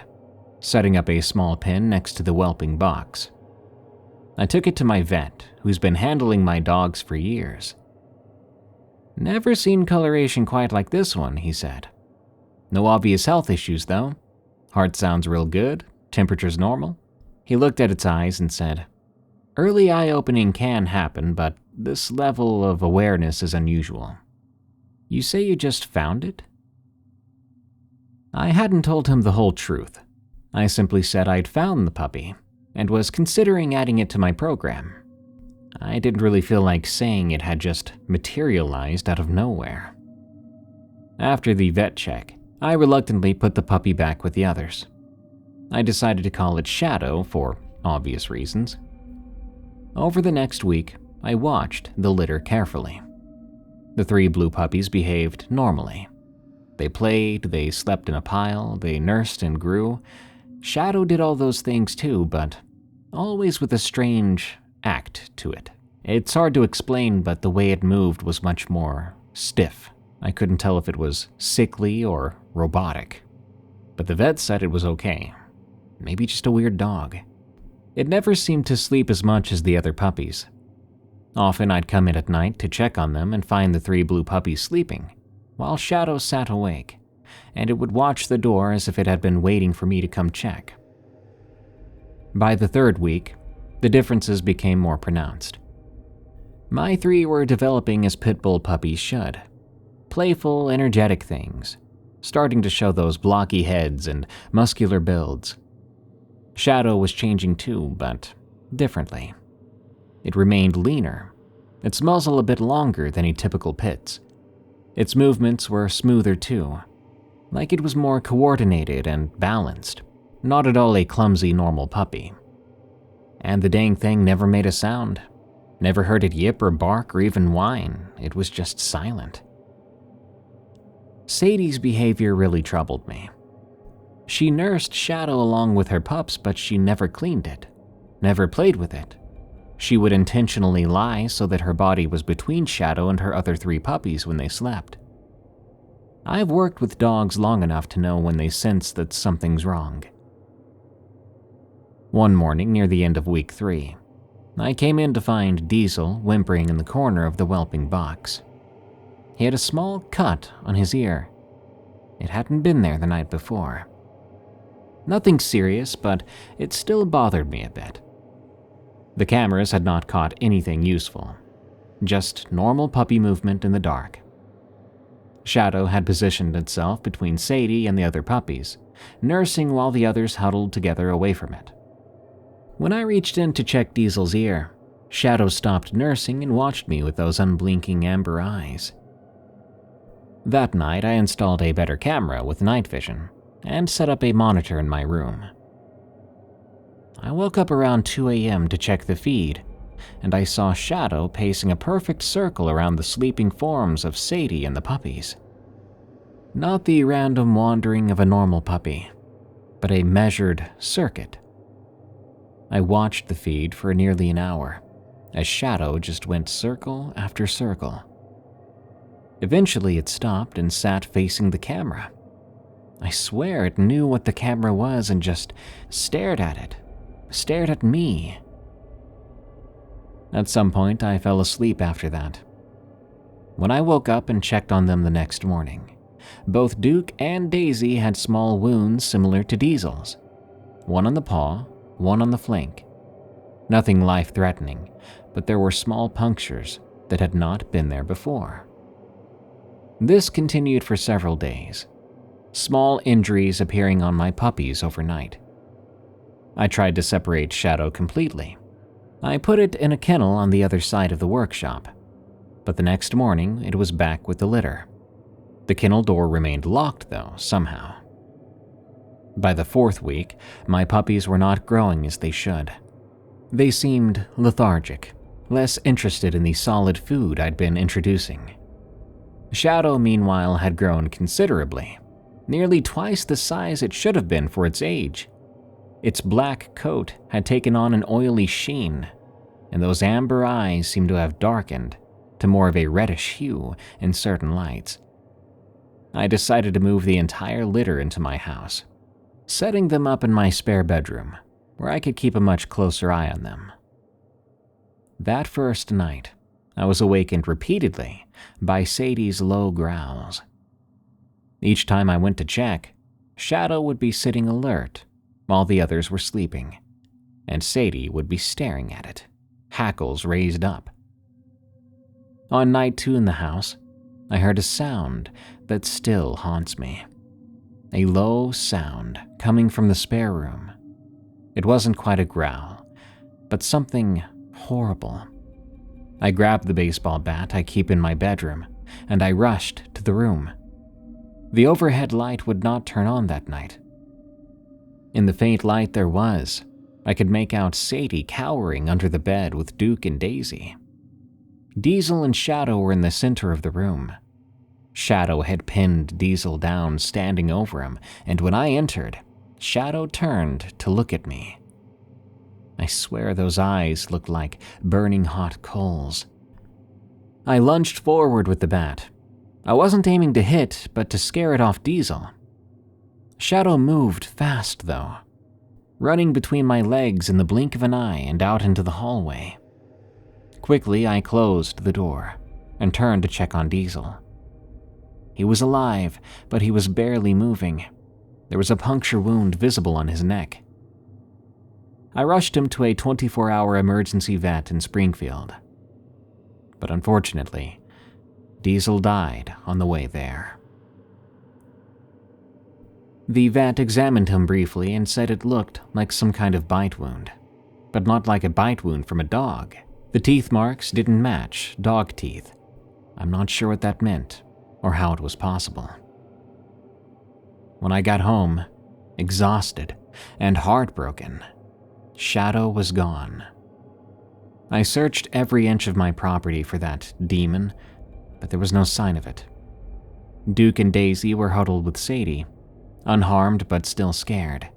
setting up a small pen next to the whelping box. I took it to my vet, who's been handling my dogs for years. "Never seen coloration quite like this one," he said. "No obvious health issues, though. Heart sounds real good, temperature's normal." He looked at its eyes and said, "Early eye-opening can happen, but this level of awareness is unusual. You say you just found it?" I hadn't told him the whole truth. I simply said I'd found the puppy and was considering adding it to my program. I didn't really feel like saying it had just materialized out of nowhere. After the vet check, I reluctantly put the puppy back with the others. I decided to call it Shadow for obvious reasons. Over the next week, I watched the litter carefully. The 3 blue puppies behaved normally. They played, they slept in a pile, they nursed and grew. Shadow did all those things too, but always with a strange act to it. It's hard to explain, but the way it moved was much more stiff. I couldn't tell if it was sickly or robotic. But the vet said it was okay. Maybe just a weird dog. It never seemed to sleep as much as the other puppies. Often I'd come in at night to check on them and find the 3 blue puppies sleeping, while Shadow sat awake, and it would watch the door as if it had been waiting for me to come check. By the 3rd week, the differences became more pronounced. My 3 were developing as pit bull puppies should. Playful, energetic things, starting to show those blocky heads and muscular builds. Shadow was changing too, but differently. It remained leaner, its muzzle a bit longer than a typical pit's. Its movements were smoother too, like it was more coordinated and balanced, not at all a clumsy normal puppy. And the dang thing never made a sound. Never heard it yip or bark or even whine. It was just silent. Sadie's behavior really troubled me. She nursed Shadow along with her pups, but she never cleaned it, never played with it. She would intentionally lie so that her body was between Shadow and her other 3 puppies when they slept. I've worked with dogs long enough to know when they sense that something's wrong. One morning near the end of week 3, I came in to find Diesel whimpering in the corner of the whelping box. He had a small cut on his ear. It hadn't been there the night before. Nothing serious, but it still bothered me a bit. The cameras had not caught anything useful, just normal puppy movement in the dark. Shadow had positioned itself between Sadie and the other puppies, nursing while the others huddled together away from it. When I reached in to check Diesel's ear, Shadow stopped nursing and watched me with those unblinking amber eyes. That night, I installed a better camera with night vision and set up a monitor in my room. I woke up around 2 a.m. to check the feed, and I saw Shadow pacing a perfect circle around the sleeping forms of Sadie and the puppies. Not the random wandering of a normal puppy, but a measured circuit. I watched the feed for nearly an hour, as Shadow just went circle after circle. Eventually it stopped and sat facing the camera. I swear it knew what the camera was and just stared at it, stared at me. At some point, I fell asleep after that. When I woke up and checked on them the next morning, both Duke and Daisy had small wounds similar to Diesel's. One on the paw, one on the flank. Nothing life-threatening, but there were small punctures that had not been there before. This continued for several days, small injuries appearing on my puppies overnight. I tried to separate Shadow completely. I put it in a kennel on the other side of the workshop, but the next morning it was back with the litter. The kennel door remained locked though, somehow. By the 4th week, my puppies were not growing as they should. They seemed lethargic, less interested in the solid food I'd been introducing. Shadow, meanwhile, had grown considerably, nearly twice the size it should have been for its age. Its black coat had taken on an oily sheen, and those amber eyes seemed to have darkened to more of a reddish hue in certain lights. I decided to move the entire litter into my house, setting them up in my spare bedroom, where I could keep a much closer eye on them. That first night, I was awakened repeatedly by Sadie's low growls. Each time I went to check, Shadow would be sitting alert while the others were sleeping, and Sadie would be staring at it, hackles raised up. On night 2 in the house, I heard a sound that still haunts me. A low sound coming from the spare room. It wasn't quite a growl, but something horrible. I grabbed the baseball bat I keep in my bedroom, and I rushed to the room. The overhead light would not turn on that night. In the faint light there was, I could make out Sadie cowering under the bed with Duke and Daisy. Diesel and Shadow were in the center of the room. Shadow had pinned Diesel down, standing over him, and when I entered, Shadow turned to look at me. I swear those eyes looked like burning hot coals. I lunged forward with the bat. I wasn't aiming to hit, but to scare it off Diesel. Shadow moved fast, though, running between my legs in the blink of an eye and out into the hallway. Quickly, I closed the door and turned to check on Diesel. He was alive, but he was barely moving. There was a puncture wound visible on his neck. I rushed him to a 24-hour emergency vet in Springfield. But unfortunately, Diesel died on the way there. The vet examined him briefly and said it looked like some kind of bite wound, but not like a bite wound from a dog. The teeth marks didn't match dog teeth. I'm not sure what that meant or how it was possible. When I got home, exhausted and heartbroken, Shadow was gone. I searched every inch of my property for that demon, but there was no sign of it. Duke and Daisy were huddled with Sadie, unharmed but still scared.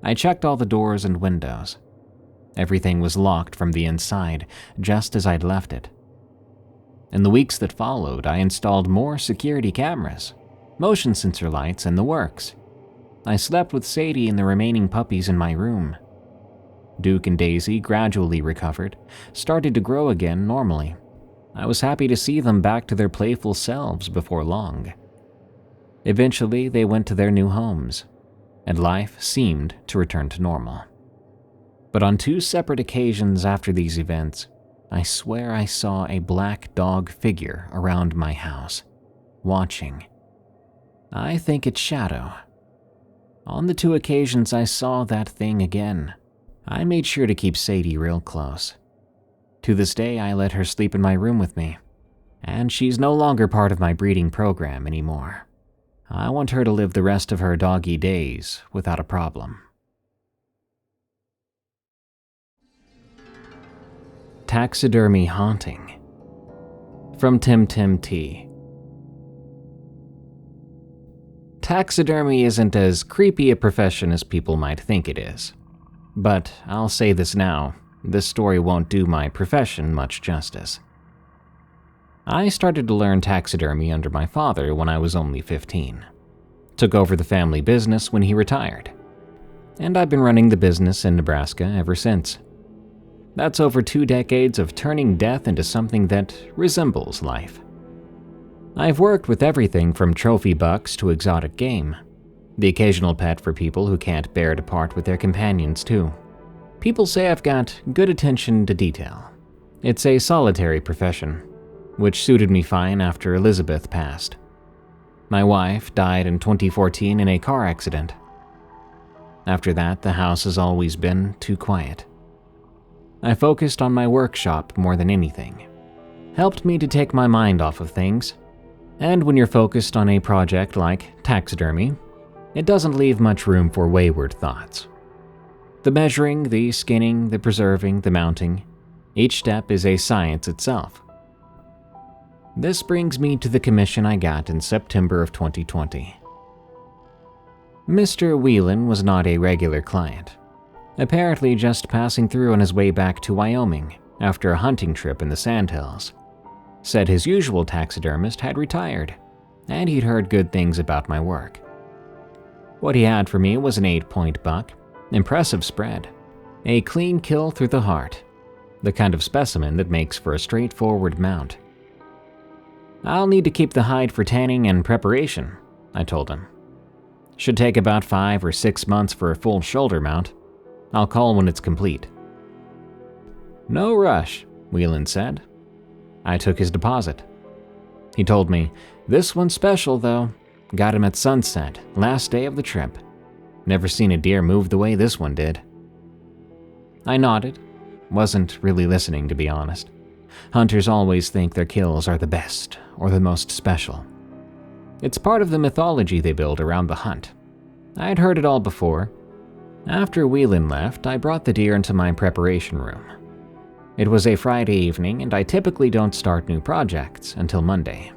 I checked all the doors and windows. Everything was locked from the inside, just as I'd left it. In the weeks that followed, I installed more security cameras, motion sensor lights, and the works. I slept with Sadie and the remaining puppies in my room. Duke and Daisy gradually recovered, started to grow again normally. I was happy to see them back to their playful selves before long. Eventually, they went to their new homes, and life seemed to return to normal. But on 2 separate occasions after these events, I swear I saw a black dog figure around my house, watching. I think it's Shadow. On the 2 occasions I saw that thing again, I made sure to keep Sadie real close. To this day, I let her sleep in my room with me, and she's no longer part of my breeding program anymore. I want her to live the rest of her doggy days without a problem. Taxidermy Haunting, from Tim T. Taxidermy isn't as creepy a profession as people might think it is. But I'll say this now, this story won't do my profession much justice. I started to learn taxidermy under my father when I was only 15. Took over the family business when he retired. And I've been running the business in Nebraska ever since. That's over 2 decades of turning death into something that resembles life. I've worked with everything from trophy bucks to exotic game. The occasional pet for people who can't bear to part with their companions too. People say I've got good attention to detail. It's a solitary profession, which suited me fine after Elizabeth passed. My wife died in 2014 in a car accident. After that, the house has always been too quiet. I focused on my workshop more than anything. Helped me to take my mind off of things. And when you're focused on a project like taxidermy, it doesn't leave much room for wayward thoughts. The measuring, the skinning, the preserving, the mounting, each step is a science itself. This brings me to the commission I got in September of 2020. Mr. Whelan was not a regular client, apparently just passing through on his way back to Wyoming after a hunting trip in the Sandhills. Said his usual taxidermist had retired, and he'd heard good things about my work. What he had for me was an 8-point buck, impressive spread, a clean kill through the heart, the kind of specimen that makes for a straightforward mount. "I'll need to keep the hide for tanning and preparation," I told him. "Should take about 5 or 6 months for a full shoulder mount. I'll call when it's complete." "No rush," Whelan said. I took his deposit. He told me, "This one's special though. Got him at sunset, last day of the trip. Never seen a deer move the way this one did." I nodded. Wasn't really listening, to be honest. Hunters always think their kills are the best or the most special. It's part of the mythology they build around the hunt. I'd heard it all before. After Whelan left, I brought the deer into my preparation room. It was a Friday evening, and I typically don't start new projects until Monday.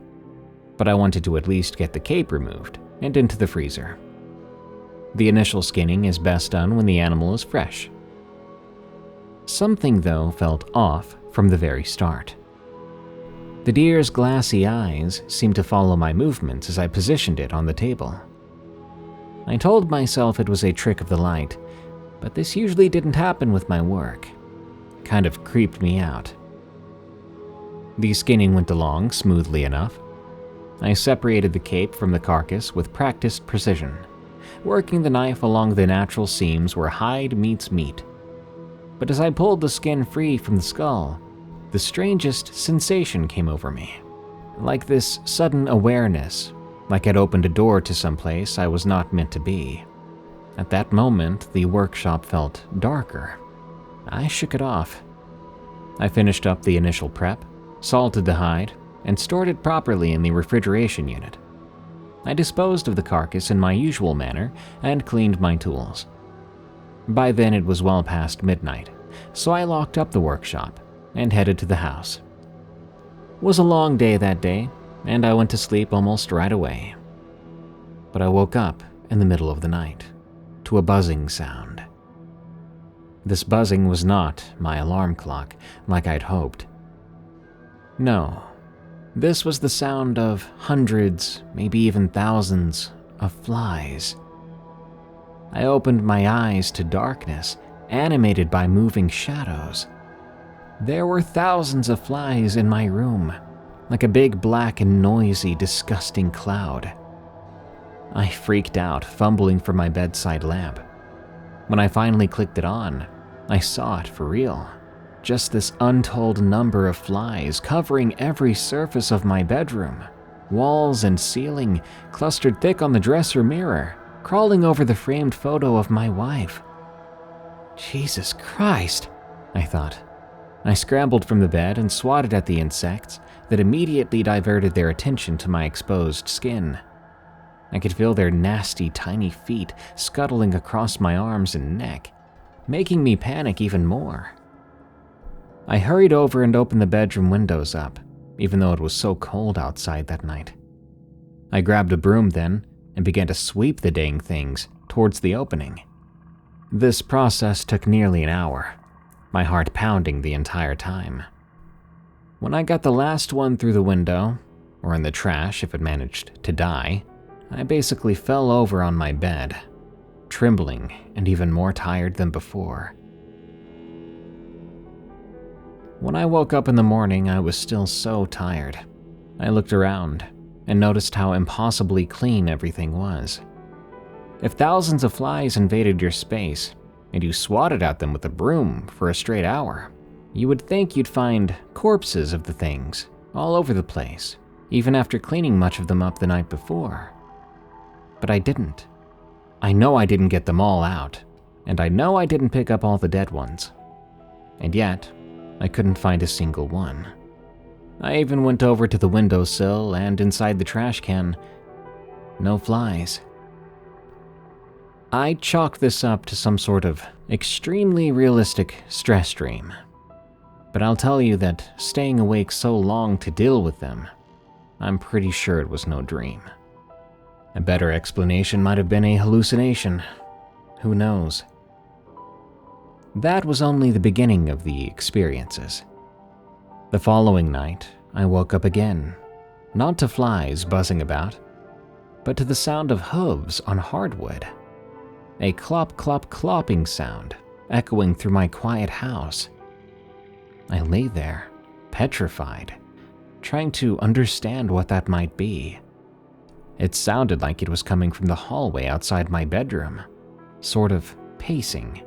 But I wanted to at least get the cape removed and into the freezer. The initial skinning is best done when the animal is fresh. Something, though, felt off from the very start. The deer's glassy eyes seemed to follow my movements as I positioned it on the table. I told myself it was a trick of the light, but this usually didn't happen with my work. Kind of creeped me out. The skinning went along smoothly enough. I separated the cape from the carcass with practiced precision, working the knife along the natural seams where hide meets meat. But as I pulled the skin free from the skull, the strangest sensation came over me. Like this sudden awareness, like I'd opened a door to some place I was not meant to be. At that moment, the workshop felt darker. I shook it off. I finished up the initial prep, salted the hide, and stored it properly in the refrigeration unit. I disposed of the carcass in my usual manner and cleaned my tools. By then it was well past midnight, so I locked up the workshop and headed to the house. It was a long day that day, and I went to sleep almost right away. But I woke up in the middle of the night to a buzzing sound. This buzzing was not my alarm clock like I'd hoped. No, this was the sound of hundreds, maybe even thousands, of flies. I opened my eyes to darkness, animated by moving shadows. There were thousands of flies in my room, like a big black and noisy, disgusting cloud. I freaked out, fumbling for my bedside lamp. When I finally clicked it on, I saw it for real. Just this untold number of flies covering every surface of my bedroom. Walls and ceiling, clustered thick on the dresser mirror, crawling over the framed photo of my wife. Jesus Christ, I thought. I scrambled from the bed and swatted at the insects that immediately diverted their attention to my exposed skin. I could feel their nasty, tiny feet scuttling across my arms and neck, making me panic even more. I hurried over and opened the bedroom windows up, even though it was so cold outside that night. I grabbed a broom then and began to sweep the dang things towards the opening. This process took nearly an hour, my heart pounding the entire time. When I got the last one through the window, or in the trash if it managed to die, I basically fell over on my bed, trembling and even more tired than before. When I woke up in the morning, I was still so tired. I looked around and noticed how impossibly clean everything was. If thousands of flies invaded your space, and you swatted at them with a broom for a straight hour, you would think you'd find corpses of the things all over the place, even after cleaning much of them up the night before. But I didn't. I know I didn't get them all out, and I know I didn't pick up all the dead ones. And yet, I couldn't find a single one. I even went over to the windowsill and inside the trash can. No flies. I chalked this up to some sort of extremely realistic stress dream. But I'll tell you that staying awake so long to deal with them, I'm pretty sure it was no dream. A better explanation might have been a hallucination. Who knows? That was only the beginning of the experiences. The following night, I woke up again, not to flies buzzing about, but to the sound of hooves on hardwood. A clop clop clopping sound echoing through my quiet house. I lay there, petrified, trying to understand what that might be. It sounded like it was coming from the hallway outside my bedroom, sort of pacing.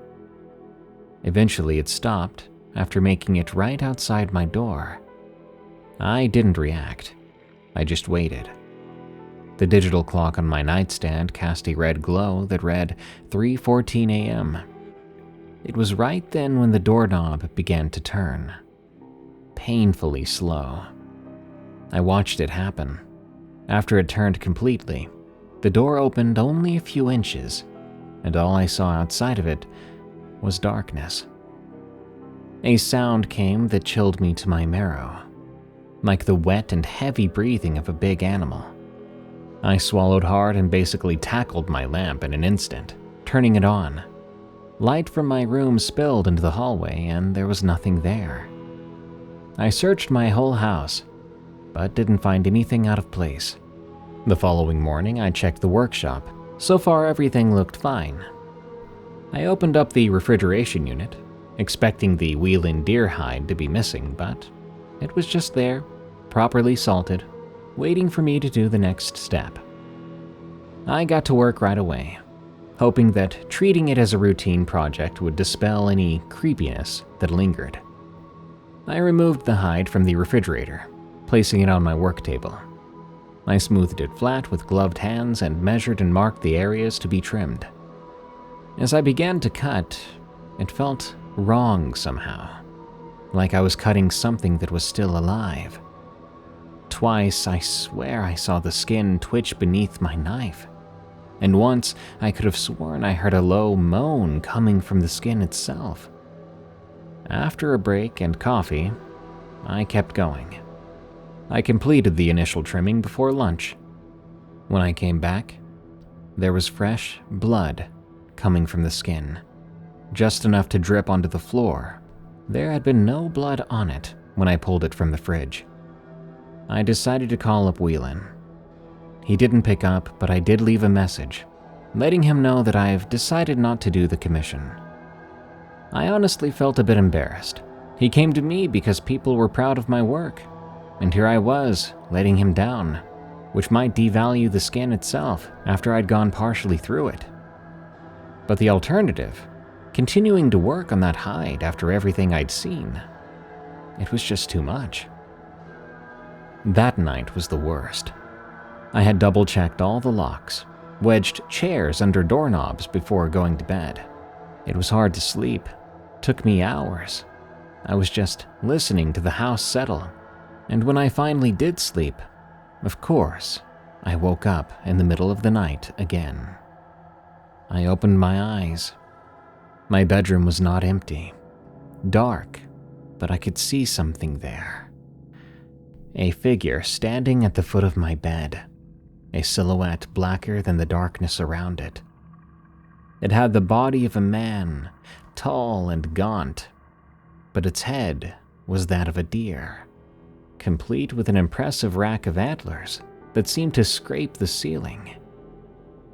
Eventually it stopped after making it right outside my door. I didn't react. I just waited. The digital clock on my nightstand cast a red glow that read 3:14 a.m. It was right then when the doorknob began to turn, painfully slow. I watched it happen. After it turned completely, the door opened only a few inches, and all I saw outside of it was darkness. A sound came that chilled me to my marrow, like the wet and heavy breathing of a big animal. I swallowed hard and basically tackled my lamp in an instant, turning it on. Light from my room spilled into the hallway, and there was nothing there. I searched my whole house, but didn't find anything out of place. The following morning, I checked the workshop. So far, everything looked fine. I opened up the refrigeration unit, expecting the wheel-in deer hide to be missing, but it was just there, properly salted, waiting for me to do the next step. I got to work right away, hoping that treating it as a routine project would dispel any creepiness that lingered. I removed the hide from the refrigerator, placing it on my work table. I smoothed it flat with gloved hands and measured and marked the areas to be trimmed. As I began to cut, it felt wrong somehow, like I was cutting something that was still alive. Twice, I swear I saw the skin twitch beneath my knife, and once I could have sworn I heard a low moan coming from the skin itself. After a break and coffee, I kept going. I completed the initial trimming before lunch. When I came back, there was fresh blood coming from the skin, just enough to drip onto the floor. There had been no blood on it when I pulled it from the fridge. I decided to call up Whelan. He didn't pick up, but I did leave a message, letting him know that I've decided not to do the commission. I honestly felt a bit embarrassed. He came to me because people were proud of my work, and here I was, letting him down, which might devalue the skin itself after I'd gone partially through it. But the alternative, continuing to work on that hide after everything I'd seen, it was just too much. That night was the worst. I had double-checked all the locks, wedged chairs under doorknobs before going to bed. It was hard to sleep. Took me hours. I was just listening to the house settle, and when I finally did sleep, of course, I woke up in the middle of the night again. I opened my eyes. My bedroom was not empty. Dark, but I could see something there. A figure standing at the foot of my bed, a silhouette blacker than the darkness around it. It had the body of a man, tall and gaunt, but its head was that of a deer, complete with an impressive rack of antlers that seemed to scrape the ceiling.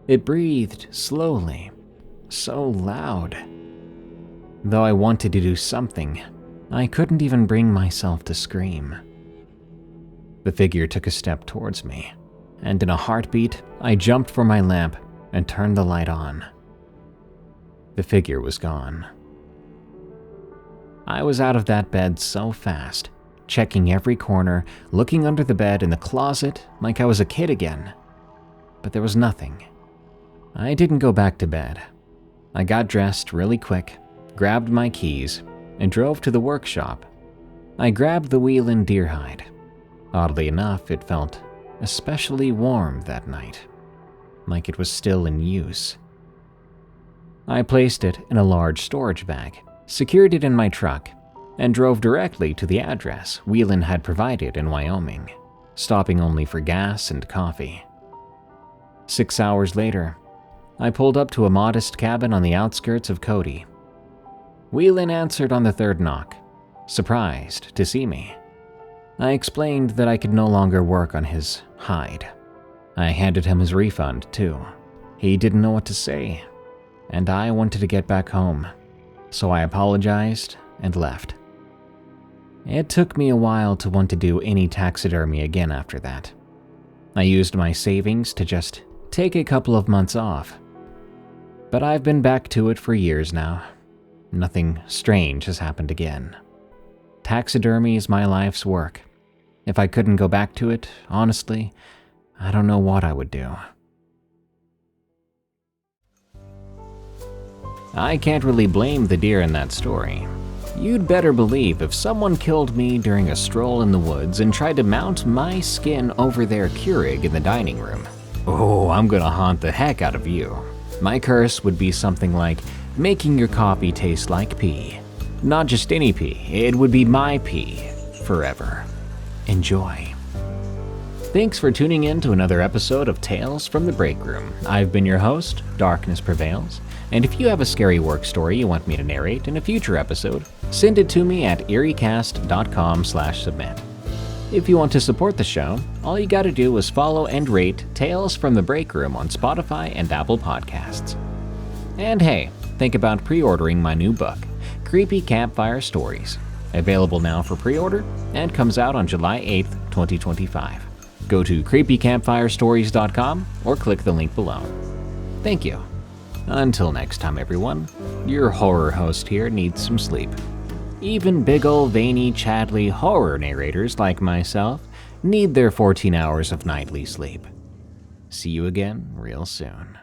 It breathed slowly, so loud. Though I wanted to do something, I couldn't even bring myself to scream. The figure took a step towards me, and in a heartbeat, I jumped for my lamp and turned the light on. The figure was gone. I was out of that bed so fast, checking every corner, looking under the bed, in the closet, like I was a kid again. But there was nothing. I didn't go back to bed. I got dressed really quick, grabbed my keys, and drove to the workshop. I grabbed the wheel-in deer hide. Oddly enough, it felt especially warm that night, like it was still in use. I placed it in a large storage bag, secured it in my truck, and drove directly to the address Whelan had provided in Wyoming, stopping only for gas and coffee. 6 hours later, I pulled up to a modest cabin on the outskirts of Cody. Whelan answered on the third knock, surprised to see me. I explained that I could no longer work on his hide. I handed him his refund, too. He didn't know what to say, and I wanted to get back home, so I apologized and left. It took me a while to want to do any taxidermy again after that. I used my savings to just take a couple of months off. But I've been back to it for years now. Nothing strange has happened again. Taxidermy is my life's work. If I couldn't go back to it, honestly, I don't know what I would do. I can't really blame the deer in that story. You'd better believe if someone killed me during a stroll in the woods and tried to mount my skin over their Keurig in the dining room. Oh, I'm gonna haunt the heck out of you. My curse would be something like making your coffee taste like pee. Not just any pee, it would be my pee forever. Enjoy. Thanks for tuning in to another episode of Tales from the Break Room. I've been your host, Darkness Prevails, and if you have a scary work story you want me to narrate in a future episode, send it to me at eeriecast.com/submit. If you want to support the show, all you gotta do is follow and rate Tales from the Break Room on Spotify and Apple Podcasts. And hey, think about pre-ordering my new book, Creepy Campfire Stories, available now for pre-order and comes out on July 8th, 2025. Go to creepycampfirestories.com or click the link below. Thank you. Until next time, everyone, your horror host here needs some sleep. Even big ol' veiny Chadley horror narrators like myself need their 14 hours of nightly sleep. See you again real soon.